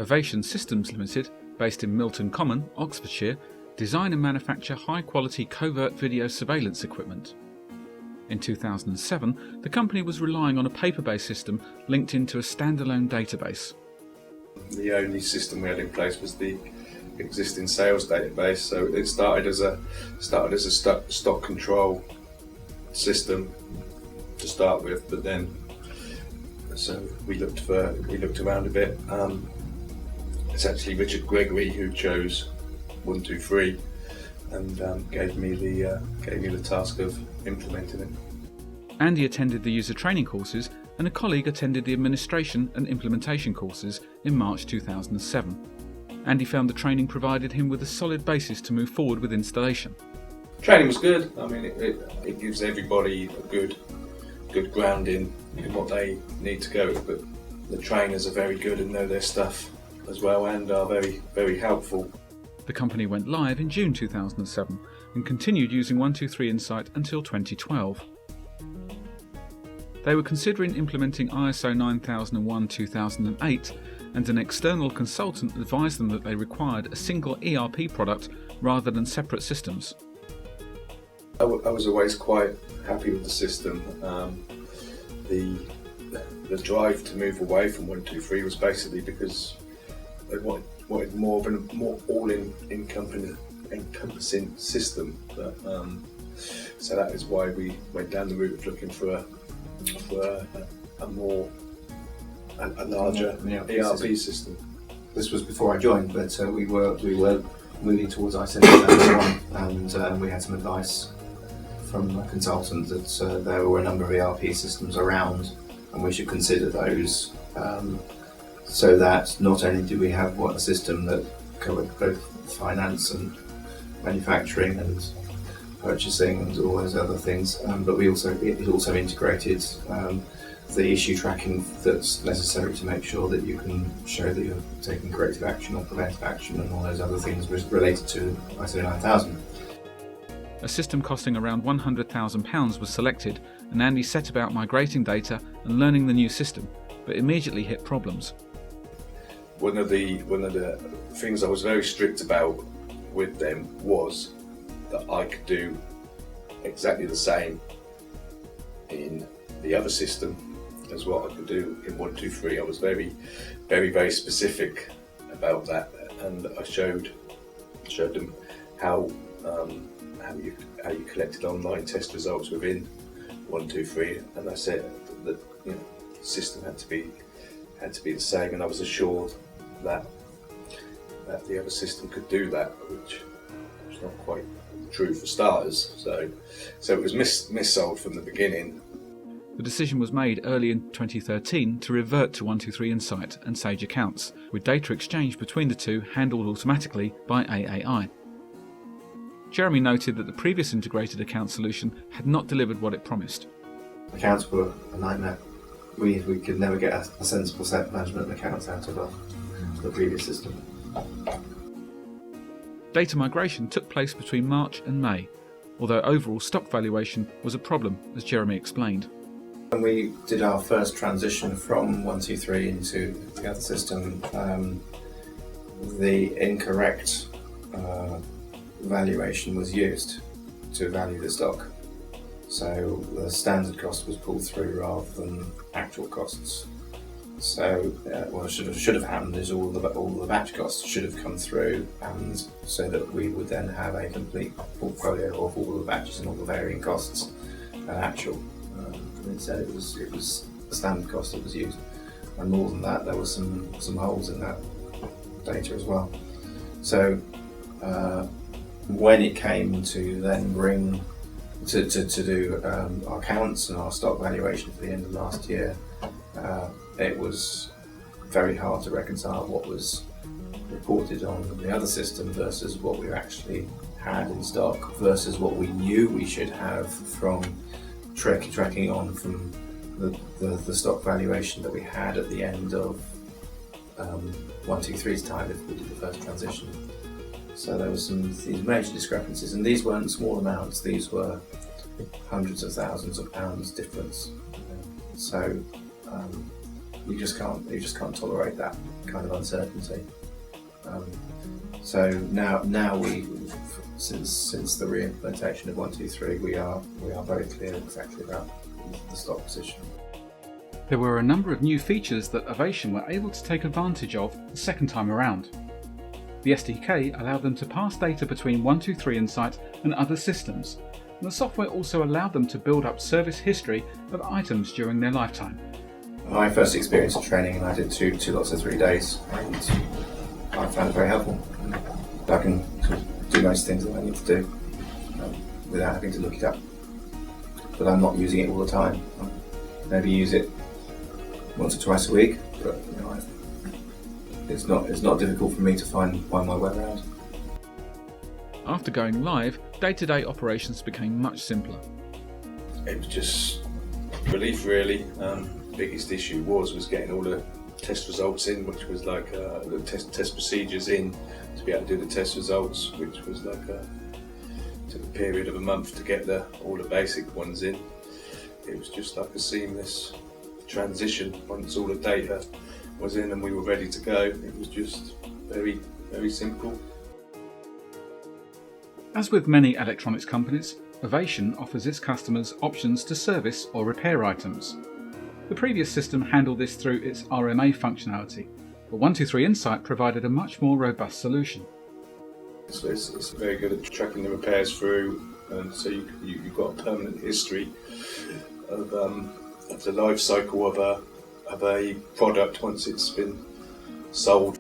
Ovation Systems Limited, based in Milton Common, Oxfordshire, design and manufacture high-quality covert video surveillance equipment. In 2007, the company was relying on a paper-based system linked into a standalone database. The only system we had in place was the existing sales database, so it started as a stock control system to start with, but then so we looked around a bit. It's actually Richard Gregory who chose 123 and gave me the task of implementing it. Andy attended the user training courses and a colleague attended the administration and implementation courses in March 2007. Andy found the training provided him with a solid basis to move forward with installation. Training was good. I mean, it gives everybody a good grounding in what they need to go with, but the trainers are very good and know their stuff as well and are very, very helpful. The company went live in June 2007 and continued using 123insight until 2012. They were considering implementing ISO 9001-2008, and an external consultant advised them that they required a single ERP product rather than separate systems. I was always quite happy with the system. The drive to move away from 123 was basically because they wanted more of a more all-encompassing system. So that is why we went down the route of looking for a larger ERP system. This was before I joined, but we were moving towards ISO 9001, and we had some advice from a consultant that there were a number of ERP systems around, and we should consider those, so that not only do we have a system that covered both finance and manufacturing and purchasing and all those other things, but it also integrated the issue tracking that's necessary to make sure that you can show that you're taking corrective action or preventive action and all those other things related to ISO 9000. A system costing around £100,000 was selected, and Andy set about migrating data and learning the new system, but immediately hit problems. One of the things I was very strict about with them was that I could do exactly the same in the other system as what I could do in 123. I was very, very, very specific about that, and I showed them how you collected online test results within 123, and I said that the system had to be the same, and I was assured that the other system could do that, which was not quite true for starters. So it was missold from the beginning. The decision was made early in 2013 to revert to 123insight and Sage accounts, with data exchange between the two handled automatically by AAI. Jeremy noted that the previous integrated account solution had not delivered what it promised. Accounts were a nightmare. We could never get a sensible set of management accounts out of the previous system. Data migration took place between March and May, although overall stock valuation was a problem, as Jeremy explained. When we did our first transition from 123 into the other system, the incorrect valuation was used to value the stock. So the standard cost was pulled through rather than actual costs. So what should have happened is all the batch costs should have come through, and so that we would then have a complete portfolio of all the batches and all the varying costs and actual. Instead, it was the standard cost that was used, and more than that, there were some holes in that data as well. So when it came to then to do our accounts and our stock valuation for the end of last year, it was very hard to reconcile what was reported on the other system versus what we actually had in stock versus what we knew we should have from tracking on from the stock valuation that we had at the end of 123's time if we did the first transition. So there was these major discrepancies, and these weren't small amounts, these were hundreds of thousands of pounds difference. So you just can't tolerate that kind of uncertainty. So now we, since the re-implementation of 123, we are very clear exactly about the stock position. There were a number of new features that Ovation were able to take advantage of the second time around. The SDK allowed them to pass data between 123insight and other systems, and the software also allowed them to build up service history of items during their lifetime. My first experience of training, and I did two lots of 3 days, and I found it very helpful. I can sort of do most things that I need to do without having to look it up. But I'm not using it all the time. I maybe use it once or twice a week, but it's not difficult for me to find my way around. After going live, day-to-day operations became much simpler. It was just relief, really. Biggest issue was getting all the test results in, which was like the test procedures in to be able to do the test results, which was like took a period of a month to get all the basic ones in. It was just like a seamless transition once all the data was in and we were ready to go. It was just very, very simple. As with many electronics companies, Ovation offers its customers options to service or repair items. The previous system handled this through its RMA functionality, but 123insight provided a much more robust solution. So it's very good at tracking the repairs through, and so you've got a permanent history of the life cycle of a product once it's been sold.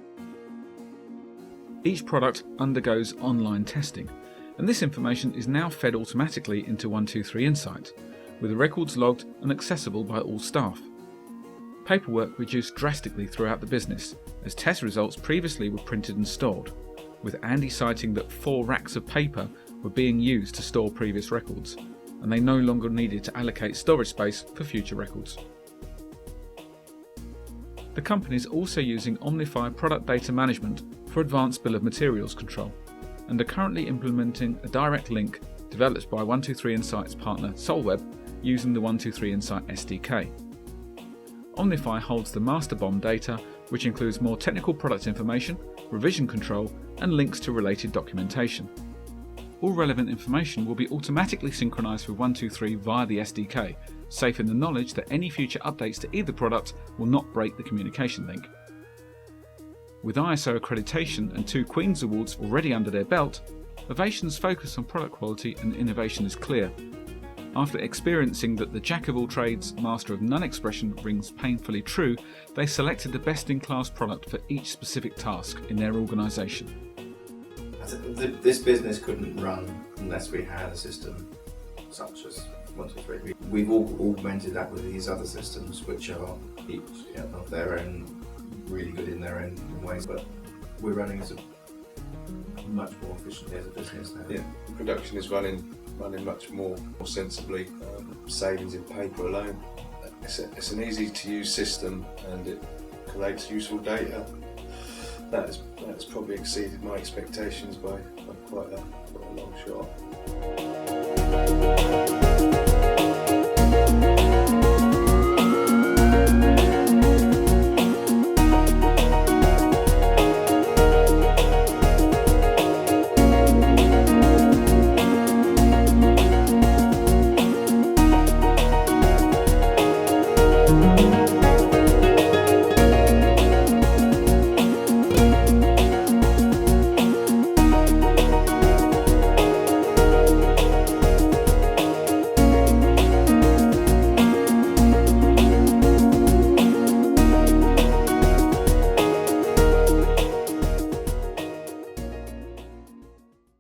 Each product undergoes online testing, and this information is now fed automatically into 123insight, with records logged and accessible by all staff. Paperwork reduced drastically throughout the business, as test results previously were printed and stored, with Andy citing that 4 racks of paper were being used to store previous records, and they no longer needed to allocate storage space for future records. The company is also using Omnify product data management for advanced bill of materials control, and are currently implementing a direct link developed by 123insight's partner Solweb using the 123insight SDK. Omnify holds the master BOM data, which includes more technical product information, revision control, and links to related documentation. All relevant information will be automatically synchronized with 123 via the SDK, safe in the knowledge that any future updates to either product will not break the communication link. With ISO accreditation and 2 Queen's Awards already under their belt, Ovation's focus on product quality and innovation is clear. After experiencing that the jack of all trades, master of none expression rings painfully true, they selected the best-in-class product for each specific task in their organisation. This business couldn't run unless we had a system such as 123. We've augmented that with these other systems, which are each of their own, really good in their own ways, but we're running as much more efficiently as a business now. Yeah, production is running much more sensibly. Savings in paper alone. It's an easy to use system and it collates useful data. That's probably exceeded my expectations by quite a long shot.